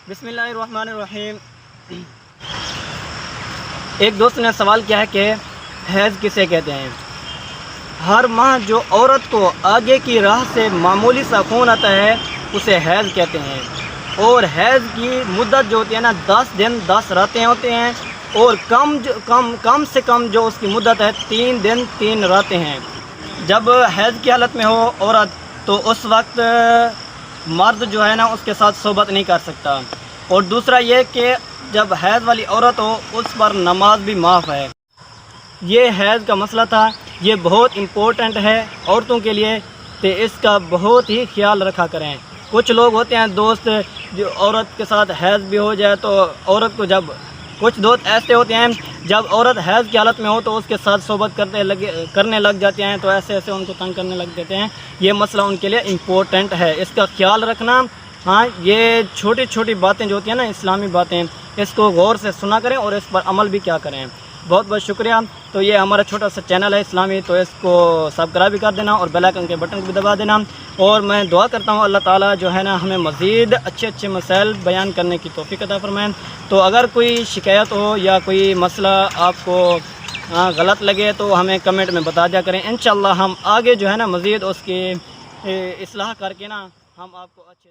بسم اللہ الرحمن الرحیم۔ ایک دوست نے سوال کیا ہے کہ حیض کسے کہتے ہیں؟ ہر ماہ جو عورت کو آگے کی راہ سے معمولی سا خون آتا ہے اسے حیض کہتے ہیں، اور حیض کی مدت جو ہوتی ہے نا 10 دن 10 راتیں ہوتے ہیں، اور کم سے کم جو اس کی مدت ہے 3 دن 3 راتیں ہیں۔ جب حیض کی حالت میں ہو عورت تو اس وقت مرد جو ہے نا اس کے ساتھ صحبت نہیں کر سکتا، اور دوسرا یہ کہ جب حیض والی عورت ہو اس پر نماز بھی معاف ہے۔ یہ حیض کا مسئلہ تھا، یہ بہت امپورٹنٹ ہے عورتوں کے لیے، تو اس کا بہت ہی خیال رکھا کریں۔ کچھ لوگ ہوتے ہیں دوست جو عورت کے ساتھ حیض بھی ہو جائے تو عورت کو کچھ دوست ایسے ہوتے ہیں جب عورت حیض کی حالت میں ہو تو اس کے ساتھ صحبت کرنے لگ جاتے ہیں، تو ایسے ان کو تنگ کرنے لگ دیتے ہیں۔ یہ مسئلہ ان کے لیے امپورٹنٹ ہے، اس کا خیال رکھنا۔ ہاں، یہ چھوٹی چھوٹی باتیں جو ہوتی ہیں نا اسلامی باتیں، اس کو غور سے سنا کریں اور اس پر عمل بھی کیا کریں۔ بہت بہت شکریہ۔ تو یہ ہمارا چھوٹا سا چینل ہے اسلامی، تو اس کو سبسکرائب بھی کر دینا اور بیل آئکن کے بٹن کو بھی دبا دینا، اور میں دعا کرتا ہوں اللہ تعالیٰ جو ہے نا ہمیں مزید اچھے مسائل بیان کرنے کی توفیق عطا فرمائیں۔ تو اگر کوئی شکایت ہو یا کوئی مسئلہ آپ کو غلط لگے تو ہمیں کمنٹ میں بتا دیا کریں، انشاءاللہ ہم آگے جو ہے نا مزید اس کی اصلاح کر کے نا ہم آپ کو اچھی